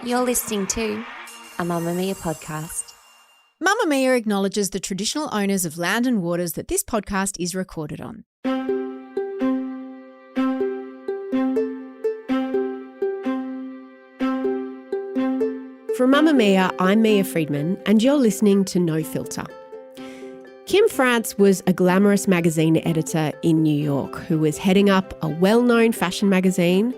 You're listening to a Mamamia podcast. Mamamia acknowledges the traditional owners of land and waters that this podcast is recorded on. From Mamamia, I'm Mia Friedman, and you're listening to No Filter. Kim France was a glamorous magazine editor in New York who was heading up a well-known fashion magazine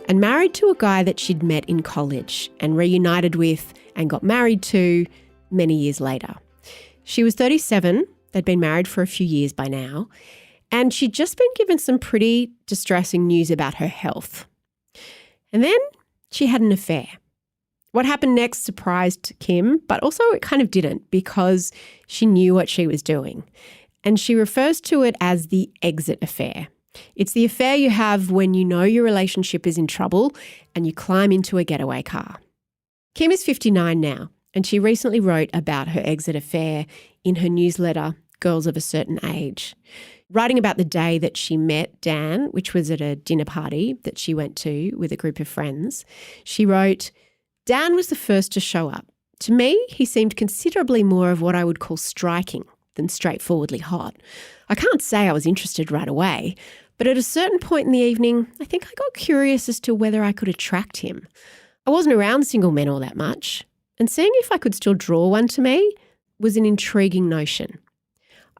and married to a guy that she'd met in college and reunited with and got married to many years later. She was 37, they'd been married for a few years by now, and she'd just been given some pretty distressing news about her health. And then she had an affair. What happened next surprised Kim, but also it kind of didn't because she knew what she was doing. And she refers to it as the exit affair. It's the affair you have when you know your relationship is in trouble and you climb into a getaway car. Kim is 59 now, and she recently wrote about her exit affair in her newsletter, Girls of a Certain Age. Writing about the day that she met Dan, which was at a dinner party that she went to with a group of friends, she wrote, Dan was the first to show up. To me, he seemed considerably more of what I would call striking than straightforwardly hot. I can't say I was interested right away, but at a certain point in the evening, I think I got curious as to whether I could attract him. I wasn't around single men all that much, and seeing if I could still draw one to me was an intriguing notion.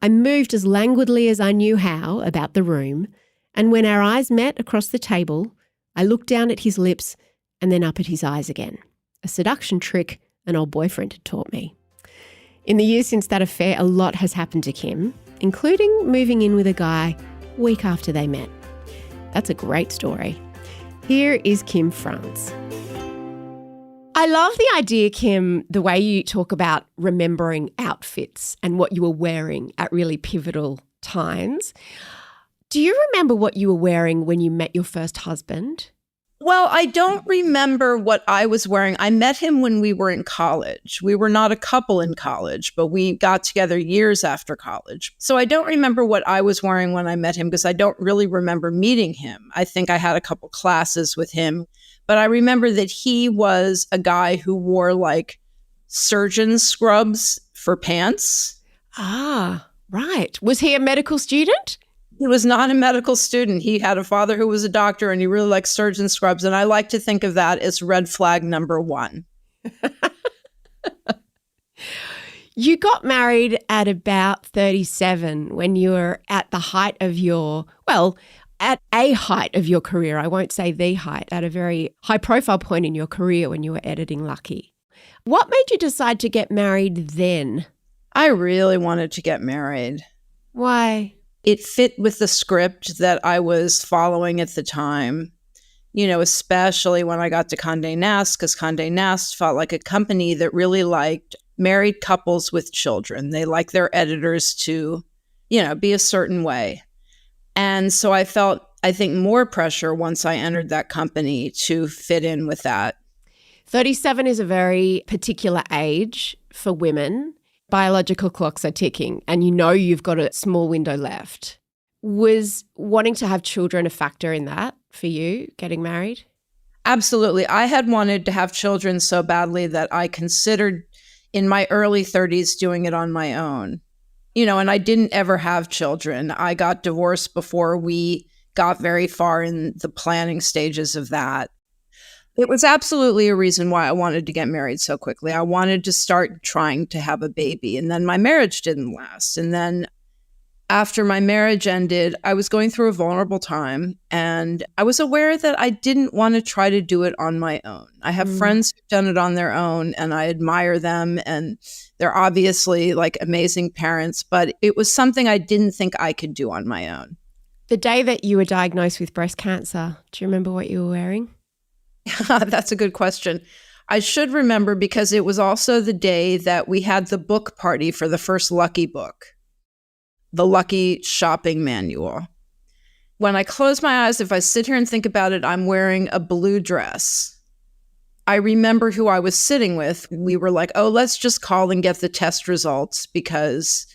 I moved as languidly as I knew how about the room, and when our eyes met across the table, I looked down at his lips and then up at his eyes again, a seduction trick an old boyfriend had taught me. In the years since that affair, a lot has happened to Kim, including moving in with a guy a week after they met. That's a great story. Here is Kim France. I love the idea, Kim, the way you talk about remembering outfits and what you were wearing at really pivotal times. Do you remember what you were wearing when you met your first husband? Well, I don't remember what I was wearing. I met him when we were in college. We were not a couple in college, but we got together years after college. So I don't remember what I was wearing when I met him because I don't really remember meeting him. I think I had a couple classes with him, but I remember that he was a guy who wore like surgeon scrubs for pants. Ah, right. Was he a medical student? He was not a medical student. He had a father who was a doctor and he really liked surgeon scrubs. And I like to think of that as red flag number one. You got married at about 37 when you were at the height of at a height of your career. I won't say the height, at a very high profile point in your career when you were editing Lucky. What made you decide to get married then? I really wanted to get married. Why? It fit with the script that I was following at the time, especially when I got to Condé Nast, because Condé Nast felt like a company that really liked married couples with children. They like their editors to, be a certain way. And so I felt, I think, more pressure once I entered that company to fit in with that. 37 is a very particular age for women. Biological clocks are ticking and you've got a small window left. Was wanting to have children a factor in that for you, getting married? Absolutely. I had wanted to have children so badly that I considered in my early 30s doing it on my own. And I didn't ever have children. I got divorced before we got very far in the planning stages of that. It was absolutely a reason why I wanted to get married so quickly. I wanted to start trying to have a baby, and then my marriage didn't last. And then after my marriage ended, I was going through a vulnerable time, and I was aware that I didn't want to try to do it on my own. I have friends who've done it on their own, and I admire them, and they're obviously like amazing parents, but it was something I didn't think I could do on my own. The day that you were diagnosed with breast cancer, do you remember what you were wearing? That's a good question. I should remember because it was also the day that we had the book party for the first Lucky book, the Lucky shopping manual. When I close my eyes, if I sit here and think about it, I'm wearing a blue dress. I remember who I was sitting with. We were like, oh, let's just call and get the test results because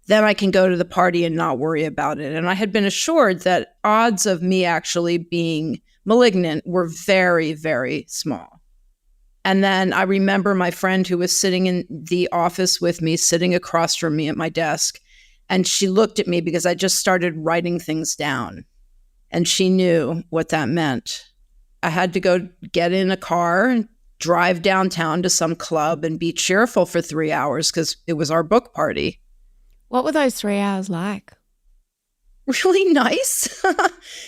then I can go to the party and not worry about it. And I had been assured that odds of me actually being malignant were very, very small. And then I remember my friend who was sitting in the office with me, sitting across from me at my desk. And she looked at me because I just started writing things down. And she knew what that meant. I had to go get in a car and drive downtown to some club and be cheerful for 3 hours because it was our book party. What were those 3 hours like? Really nice,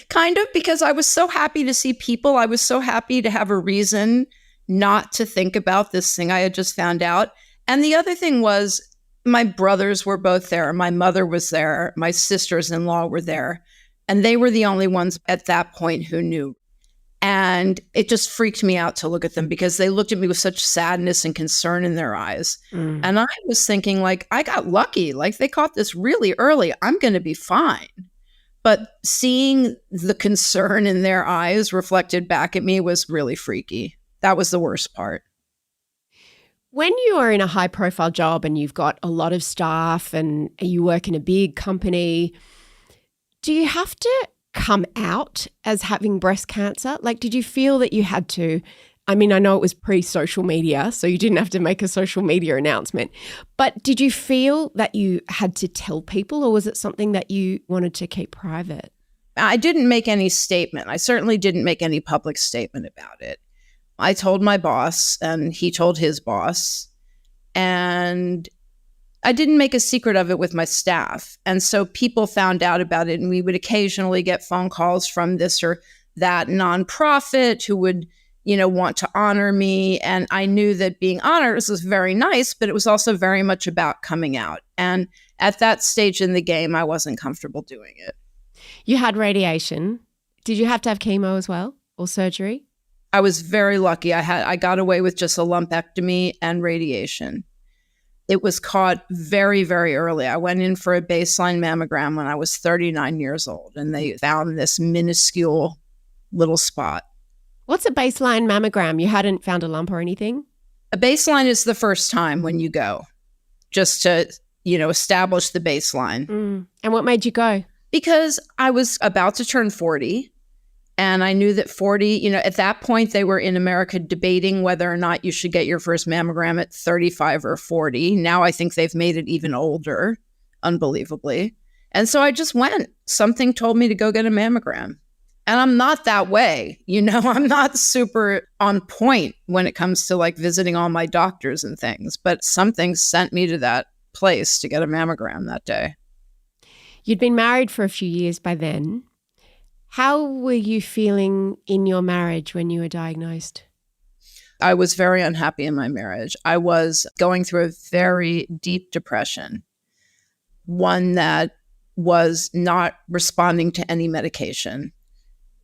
kind of, because I was so happy to see people. I was so happy to have a reason not to think about this thing I had just found out. And the other thing was my brothers were both there. My mother was there. My sisters-in-law were there. And they were the only ones at that point who knew. And it just freaked me out to look at them because they looked at me with such sadness and concern in their eyes. And I was thinking, like, I got lucky. Like, they caught this really early. I'm going to be fine. But seeing the concern in their eyes reflected back at me was really freaky. That was the worst part. When you are in a high-profile job and you've got a lot of staff and you work in a big company, do you have to come out as having breast cancer? Like, did you feel that you had to? I mean, I know it was pre-social media, so you didn't have to make a social media announcement. But did you feel that you had to tell people, or was it something that you wanted to keep private? I didn't make any statement. I certainly didn't make any public statement about it. I told my boss, and he told his boss, and I didn't make a secret of it with my staff. And so people found out about it, and we would occasionally get phone calls from this or that nonprofit who would, want to honor me. And I knew that being honored was very nice, but it was also very much about coming out. And at that stage in the game, I wasn't comfortable doing it. You had radiation. Did you have to have chemo as well, or surgery? I was very lucky. I got away with just a lumpectomy and radiation. It was caught very, very early. I went in for a baseline mammogram when I was 39 years old, and they found this minuscule little spot. What's a baseline mammogram? You hadn't found a lump or anything? A baseline is the first time when you go, just to, establish the baseline. And what made you go? Because I was about to turn 40. And I knew that 40, at that point, they were in America debating whether or not you should get your first mammogram at 35 or 40. Now I think they've made it even older, unbelievably. And so I just went. Something told me to go get a mammogram. And I'm not that way. I'm not super on point when it comes to like visiting all my doctors and things. But something sent me to that place to get a mammogram that day. You'd been married for a few years by then. How were you feeling in your marriage when you were diagnosed? I was very unhappy in my marriage. I was going through a very deep depression, one that was not responding to any medication.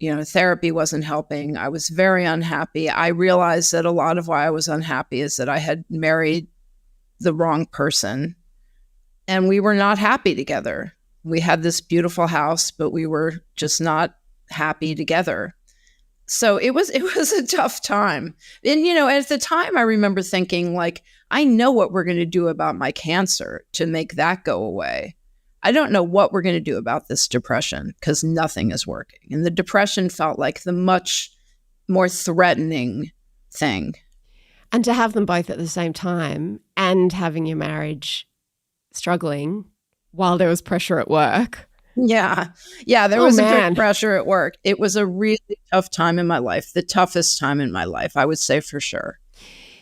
Therapy wasn't helping. I was very unhappy. I realized that a lot of why I was unhappy is that I had married the wrong person, and we were not happy together. We had this beautiful house, but we were just not happy together. So it was a tough time. And, at the time I remember thinking like, I know what we're going to do about my cancer to make that go away. I don't know what we're going to do about this depression because nothing is working. And the depression felt like the much more threatening thing. And to have them both at the same time and having your marriage struggling while there was pressure at work. Yeah, there was a big pressure at work. It was a really tough time in my life, the toughest time in my life, I would say for sure.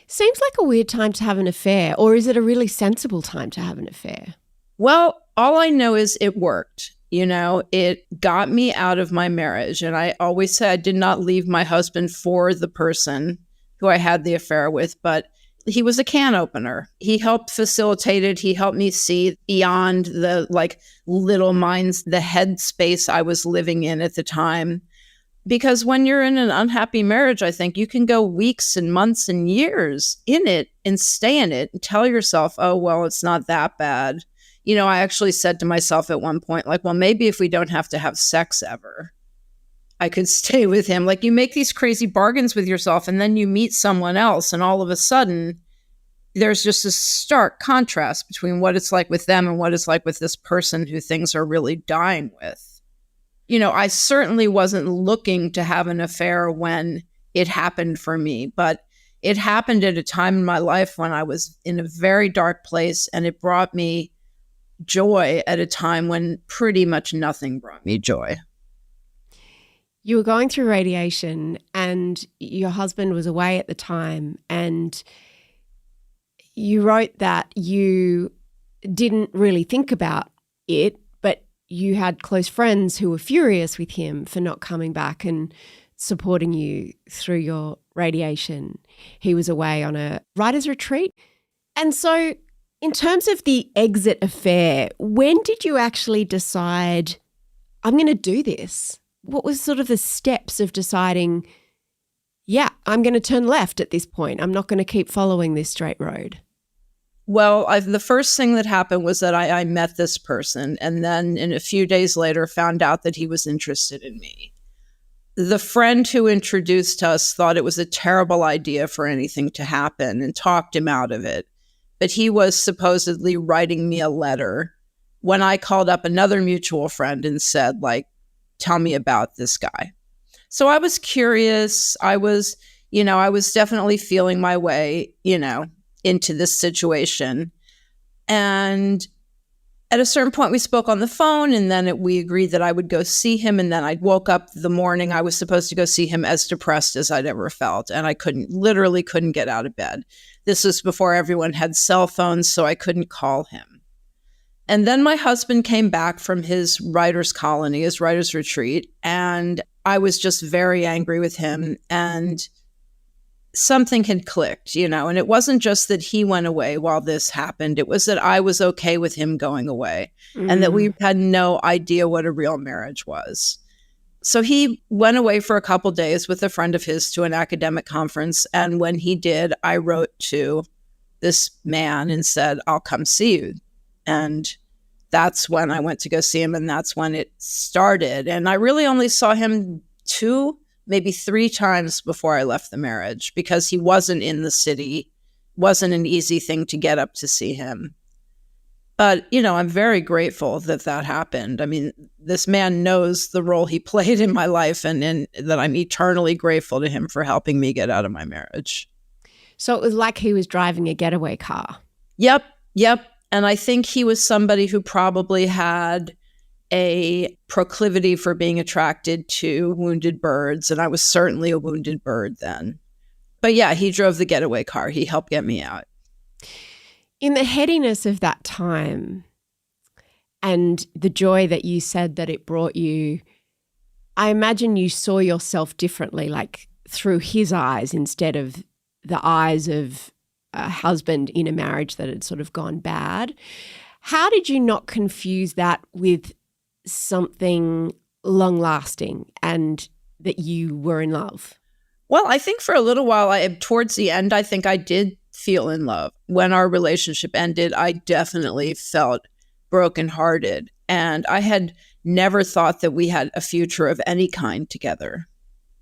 Seems like a weird time to have an affair, or is it a really sensible time to have an affair? Well, all I know is it worked. It got me out of my marriage. And I always say I did not leave my husband for the person who I had the affair with, but he was a can opener. He helped facilitate it. He helped me see beyond the little minds, the head space I was living in at the time. Because when you're in an unhappy marriage, I think you can go weeks and months and years in it and stay in it and tell yourself, oh, well, it's not that bad. I actually said to myself at one point, maybe if we don't have to have sex ever, I could stay with him. You make these crazy bargains with yourself and then you meet someone else and all of a sudden there's just a stark contrast between what it's like with them and what it's like with this person who things are really dying with. I certainly wasn't looking to have an affair when it happened for me, but it happened at a time in my life when I was in a very dark place, and it brought me joy at a time when pretty much nothing brought me joy. You were going through radiation and your husband was away at the time, and you wrote that you didn't really think about it, but you had close friends who were furious with him for not coming back and supporting you through your radiation. He was away on a writer's retreat. And so in terms of the exit affair, when did you actually decide, I'm going to do this? What was sort of the steps of deciding, yeah, I'm going to turn left at this point. I'm not going to keep following this straight road? Well, the first thing that happened was that I met this person, and then a few days later found out that he was interested in me. The friend who introduced us thought it was a terrible idea for anything to happen and talked him out of it. But he was supposedly writing me a letter when I called up another mutual friend and said, like, tell me about this guy. So I was curious. I was definitely feeling my way, into this situation. And at a certain point, we spoke on the phone, and then we agreed that I would go see him. And then I woke up the morning I was supposed to go see him as depressed as I'd ever felt. And I literally couldn't get out of bed. This was before everyone had cell phones, so I couldn't call him. And then my husband came back from his writer's colony, his writer's retreat, and I was just very angry with him. And something had clicked, and it wasn't just that he went away while this happened. It was that I was okay with him going away and that we had no idea what a real marriage was. So he went away for a couple days with a friend of his to an academic conference. And when he did, I wrote to this man and said, I'll come see you. And that's when I went to go see him, and that's when it started. And I really only saw him 2, maybe 3 times before I left the marriage, because he wasn't in the city. Wasn't an easy thing to get up to see him. But, I'm very grateful that happened. I mean, this man knows the role he played in my life, and that I'm eternally grateful to him for helping me get out of my marriage. So it was like he was driving a getaway car. Yep. And I think he was somebody who probably had a proclivity for being attracted to wounded birds, and I was certainly a wounded bird then. But yeah, he drove the getaway car. He helped get me out. In the headiness of that time and the joy that you said that it brought you, I imagine you saw yourself differently, like through his eyes instead of the eyes of a husband in a marriage that had sort of gone bad. How did you not confuse that with something long-lasting and that you were in love? Well, I think for a little while, towards the end, I think I did feel in love. When our relationship ended, I definitely felt brokenhearted. And I had never thought that we had a future of any kind together.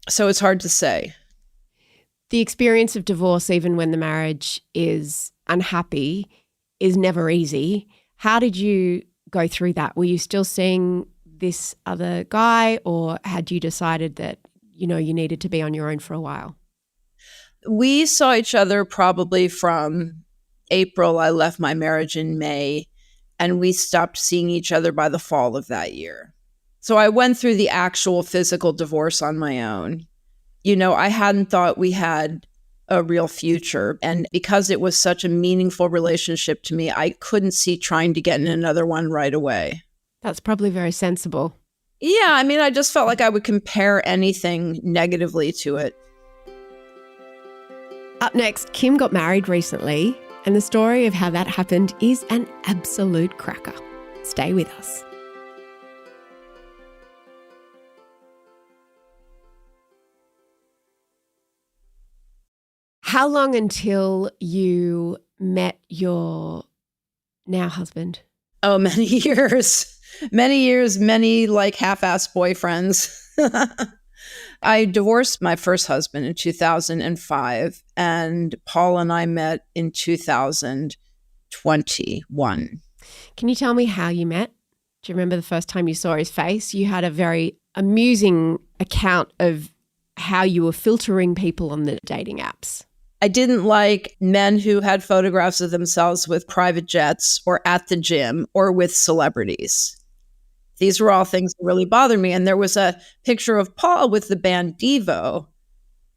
So it's hard to say. The experience of divorce, even when the marriage is unhappy, is never easy. How did you go through that? Were you still seeing this other guy, or had you decided that, you needed to be on your own for a while? We saw each other probably from April. I left my marriage in May, and we stopped seeing each other by the fall of that year. So I went through the actual physical divorce on my own. I hadn't thought we had a real future. And because it was such a meaningful relationship to me, I couldn't see trying to get in another one right away. That's probably very sensible. Yeah, I mean, I just felt like I would compare anything negatively to it. Up next, Kim got married recently, and the story of how that happened is an absolute cracker. Stay with us. How long until you met your now husband? Oh, many years. Many like half-assed boyfriends. I divorced my first husband in 2005, and Paul and I met in 2021. Can you tell me how you met? Do you remember the first time you saw his face? You had a very amusing account of how you were filtering people on the dating apps. I didn't like men who had photographs of themselves with private jets or at the gym or with celebrities. These were all things that really bothered me. And there was a picture of Paul with the band Devo.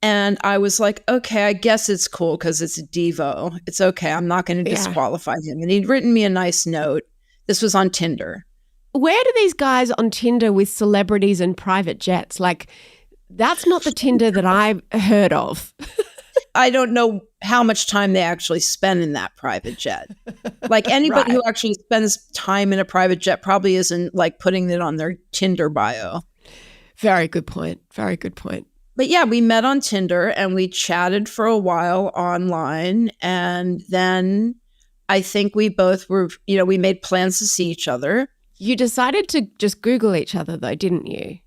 And I was like, okay, I guess it's cool because it's Devo. It's okay. I'm not going to disqualify him. And he'd written me a nice note. This was on Tinder. Where do these guys on Tinder with celebrities and private jets? Like, that's not the Tinder that I've heard of. I don't know how much time they actually spend in that private jet. Like anybody who actually spends time in a private jet probably isn't like putting it on their Tinder bio. Very good point. Very good point. But yeah, we met on Tinder and we chatted for a while online. And then I think we both were, we made plans to see each other. You decided to just Google each other though, didn't you?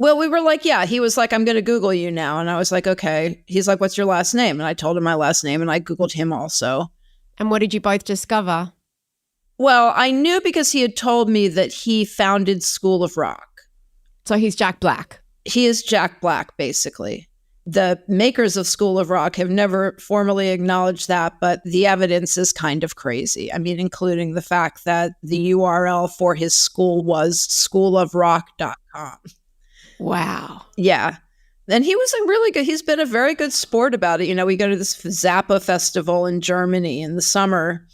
Well, we were like, yeah, he was like, I'm going to Google you now. And I was like, okay. He's like, what's your last name? And I told him my last name and I Googled him also. And what did you both discover? Well, I knew because he had told me that he founded School of Rock. So he's Jack Black. He is Jack Black, basically. The makers of School of Rock have never formally acknowledged that, but the evidence is kind of crazy. I mean, including the fact that the URL for his school was schoolofrock.com. Wow. Yeah. And he was he's been a very good sport about it. We go to this Zappa festival in Germany in the summer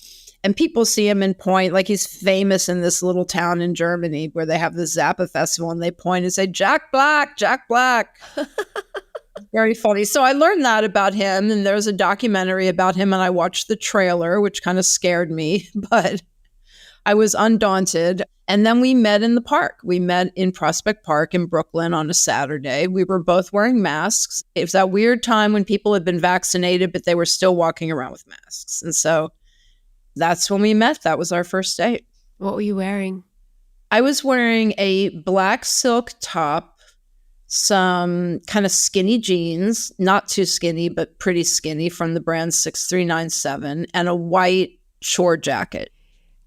and people see him and point, like he's famous in this little town in Germany where they have the Zappa festival and they point and say, Jack Black, Jack Black. Very funny. So I learned that about him and there's a documentary about him and I watched the trailer, which kind of scared me, but I was undaunted. And then we met in the park. We met in Prospect Park in Brooklyn on a Saturday. We were both wearing masks. It was that weird time when people had been vaccinated, but they were still walking around with masks. And so that's when we met. That was our first date. What were you wearing? I was wearing a black silk top, some kind of skinny jeans, not too skinny, but pretty skinny from the brand 6397, and a white short jacket.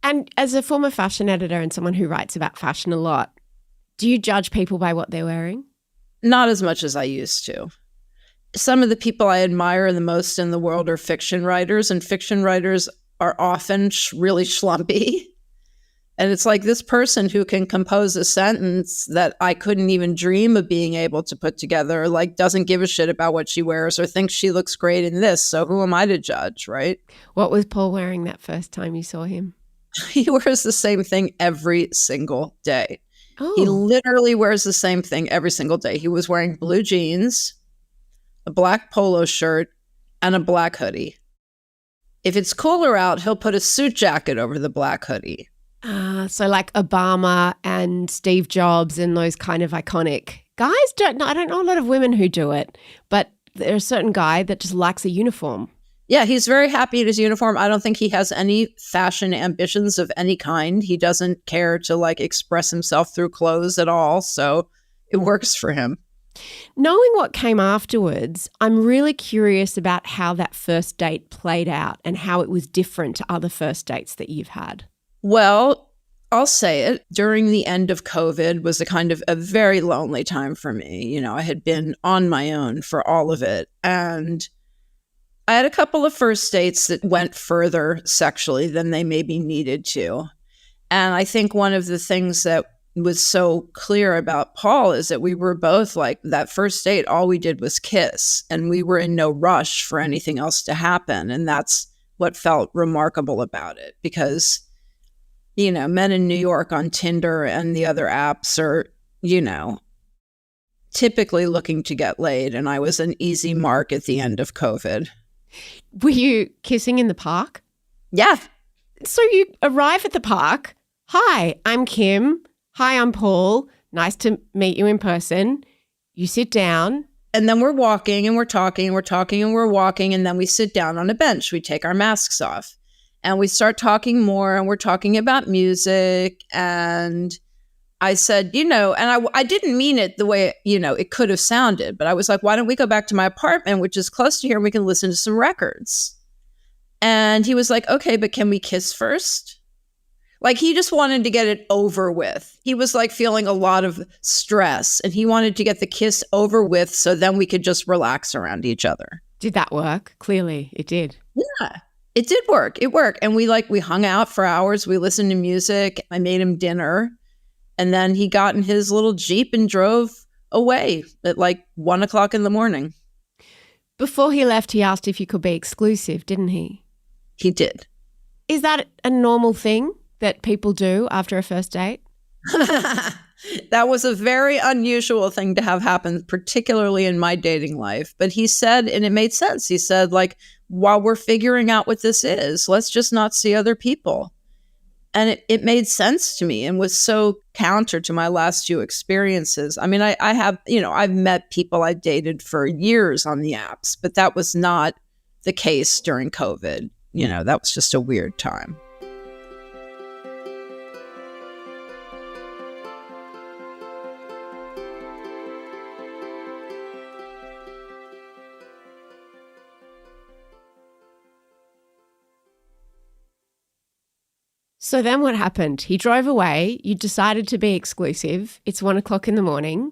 And as a former fashion editor and someone who writes about fashion a lot, do you judge people by what they're wearing? Not as much as I used to. Some of the people I admire the most in the world are fiction writers, and fiction writers are often really schlumpy. And it's like this person who can compose a sentence that I couldn't even dream of being able to put together, like doesn't give a shit about what she wears or thinks she looks great in this. So who am I to judge, right? What was Paul wearing that first time you saw him? He wears the same thing every single day. Oh. He literally wears the same thing every single day. He was wearing blue jeans, a black polo shirt, and a black hoodie. If it's cooler out, he'll put a suit jacket over the black hoodie. So like Obama and Steve Jobs and those kind of iconic guys. I don't know a lot of women who do it, but there's a certain guy that just likes a uniform. Yeah, he's very happy in his uniform. I don't think he has any fashion ambitions of any kind. He doesn't care to express himself through clothes at all. So it works for him. Knowing what came afterwards, I'm really curious about how that first date played out and how it was different to other first dates that you've had. Well, I'll say it. During the end of COVID was a very lonely time for me. I had been on my own for all of it. And I had a couple of first dates that went further sexually than they maybe needed to. And I think one of the things that was so clear about Paul is that we were both that first date, all we did was kiss and we were in no rush for anything else to happen. And that's what felt remarkable about it because, men in New York on Tinder and the other apps are, typically looking to get laid. And I was an easy mark at the end of COVID. Were you kissing in the park? Yeah. So you arrive at the park. Hi, I'm Kim. Hi, I'm Paul. Nice to meet you in person. You sit down. And then we're walking and we're talking and we're talking and we're walking. And then we sit down on a bench. We take our masks off and we start talking more and we're talking about music. And I said, and I didn't mean it the way, it could have sounded, but I was like, why don't we go back to my apartment, which is close to here, and we can listen to some records. And he was like, okay, but can we kiss first? He just wanted to get it over with. He was feeling a lot of stress and he wanted to get the kiss over with so then we could just relax around each other. Did that work? Clearly it did. Yeah, it did work. It worked. And we hung out for hours. We listened to music. I made him dinner. And then he got in his little Jeep and drove away at 1 o'clock in the morning. Before he left, he asked if you could be exclusive, didn't he? He did. Is that a normal thing that people do after a first date? That was a very unusual thing to have happen, particularly in my dating life. But he said, and it made sense, he said, while we're figuring out what this is, let's just not see other people. And it made sense to me and was so counter to my last few experiences. I mean, I have, I've met people I've dated for years on the apps, but that was not the case during COVID. That was just a weird time. So then what happened? He drove away. You decided to be exclusive. It's 1 o'clock in the morning.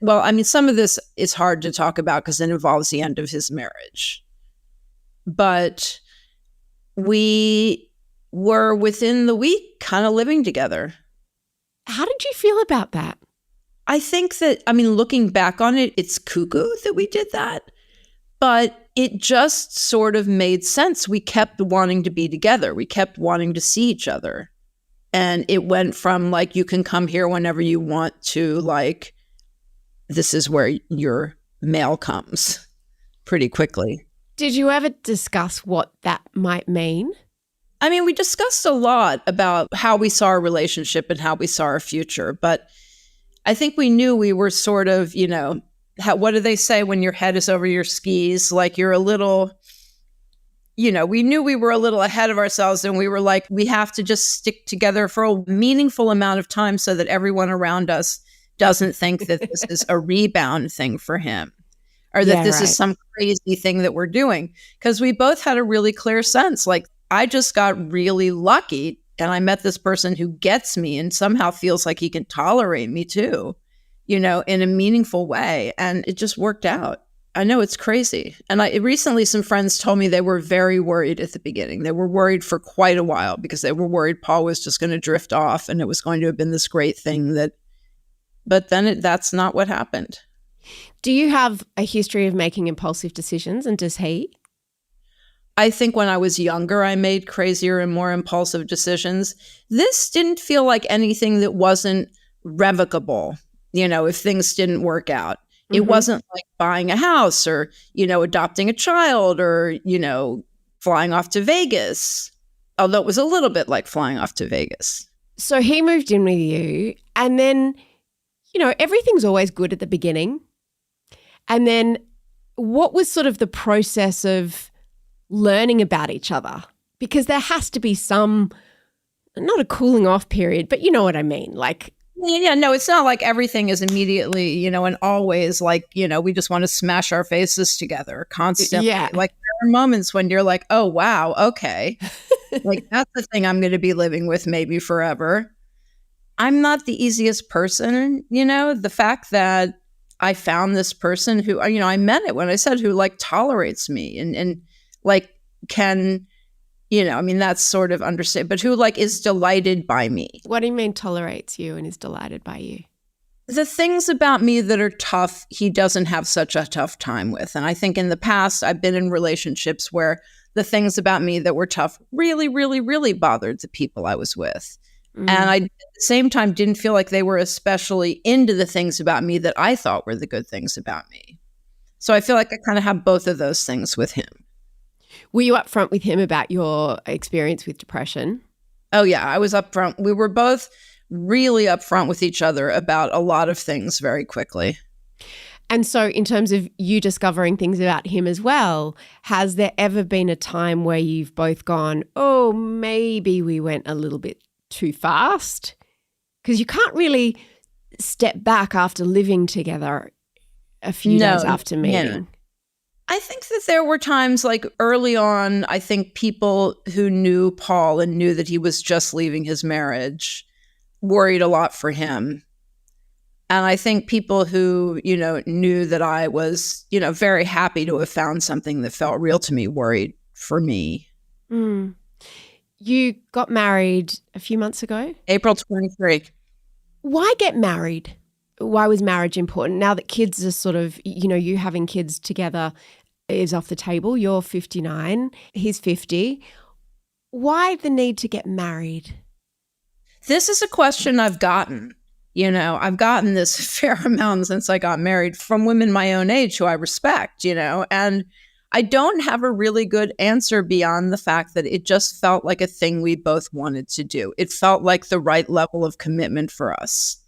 Well, I mean, some of this is hard to talk about because it involves the end of his marriage. But we were within the week kind of living together. How did you feel about that? I think that, looking back on it, it's cuckoo that we did that. But it just sort of made sense. We kept wanting to be together. We kept wanting to see each other. And it went from you can come here whenever you want to this is where your mail comes pretty quickly. Did you ever discuss what that might mean? We discussed a lot about how we saw our relationship and how we saw our future. But I think we knew we were sort of, what do they say when your head is over your skis? You're a little, we knew we were a little ahead of ourselves, and we were we have to just stick together for a meaningful amount of time so that everyone around us doesn't think that this is a rebound thing for him, or that this is some crazy thing that we're doing. Because we both had a really clear sense, I just got really lucky and I met this person who gets me and somehow feels like he can tolerate me too. In a meaningful way. And it just worked out. I know, it's crazy. And recently some friends told me they were very worried at the beginning. They were worried for quite a while because they were worried Paul was just going to drift off and it was going to have been this great thing but then that's not what happened. Do you have a history of making impulsive decisions, and does he? I think when I was younger, I made crazier and more impulsive decisions. This didn't feel like anything that wasn't revocable. If things didn't work out. Mm-hmm. It wasn't like buying a house or, adopting a child or, flying off to Vegas, although it was a little bit like flying off to Vegas. So he moved in with you, and then, everything's always good at the beginning. And then what was sort of the process of learning about each other? Because there has to be some, not a cooling off period, but you know what I mean? Yeah, no, it's not like everything is immediately, and always we just want to smash our faces together constantly. Yeah. There are moments when you're like, oh, wow, okay. That's the thing I'm going to be living with maybe forever. I'm not the easiest person, the fact that I found this person who, I meant it when I said who tolerates me and can, that's sort of understand, but who is delighted by me. What do you mean tolerates you and is delighted by you? The things about me that are tough, he doesn't have such a tough time with. And I think in the past, I've been in relationships where the things about me that were tough really, really, really bothered the people I was with. Mm. And I, at the same time, didn't feel like they were especially into the things about me that I thought were the good things about me. So I feel like I kind of have both of those things with him. Were you upfront with him about your experience with depression? Oh, yeah, I was upfront. We were both really upfront with each other about a lot of things very quickly. And so in terms of you discovering things about him as well, has there ever been a time where you've both gone, oh, maybe we went a little bit too fast? Because you can't really step back after living together a few days after meeting. Yeah. I think that there were times early on, I think people who knew Paul and knew that he was just leaving his marriage worried a lot for him. And I think people who, knew that I was, very happy to have found something that felt real to me worried for me. Mm. You got married a few months ago? April 23. Why get married? Why was marriage important? Now that kids are sort of, you having kids together is off the table. You're 59, he's 50. Why the need to get married? This is a question I've gotten. I've gotten this a fair amount since I got married from women my own age who I respect, and I don't have a really good answer beyond the fact that it just felt like a thing we both wanted to do. It felt like the right level of commitment for us.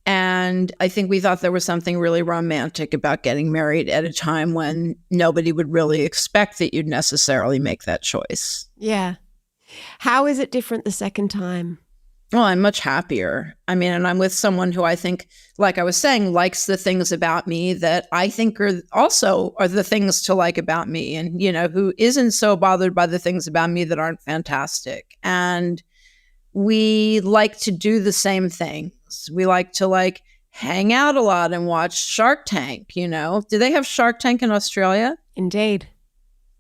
And I think we thought there was something really romantic about getting married at a time when nobody would really expect that you'd necessarily make that choice. Yeah. How is it different the second time? Well, I'm much happier. And I'm with someone who I think, like I was saying, likes the things about me that I think are the things to like about me, and, who isn't so bothered by the things about me that aren't fantastic. And we like to do the same things. We like to hang out a lot and watch Shark Tank, Do they have Shark Tank in Australia? Indeed.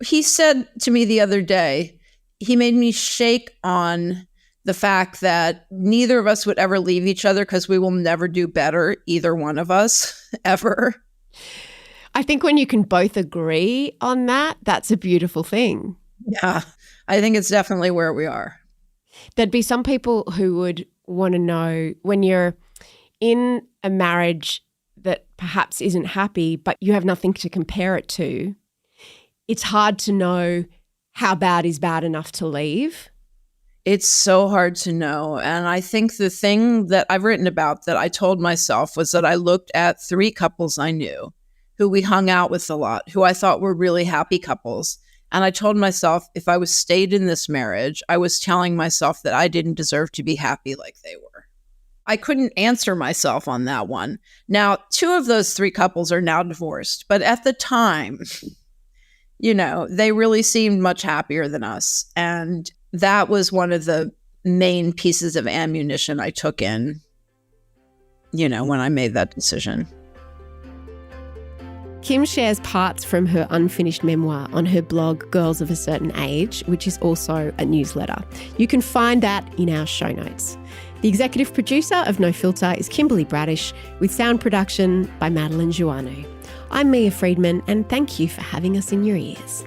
He said to me the other day, he made me shake on the fact that neither of us would ever leave each other because we will never do better, either one of us, ever. I think when you can both agree on that, that's a beautiful thing. Yeah, I think it's definitely where we are. There'd be some people who would want to know, when you're in a marriage that perhaps isn't happy, but you have nothing to compare it to, it's hard to know how bad is bad enough to leave. It's so hard to know. And I think the thing that I've written about that I told myself was that I looked at 3 couples I knew who we hung out with a lot, who I thought were really happy couples. And I told myself, if I was stayed in this marriage, I was telling myself that I didn't deserve to be happy like they were. I couldn't answer myself on that one. Now, 2 of those 3 couples are now divorced. But at the time, they really seemed much happier than us. And that was one of the main pieces of ammunition I took in, when I made that decision. Kim shares parts from her unfinished memoir on her blog, Girls of a Certain Age, which is also a newsletter. You can find that in our show notes. The executive producer of No Filter is Kimberly Bradish, with sound production by Madeline Joannou. I'm Mia Friedman, and thank you for having us in your ears.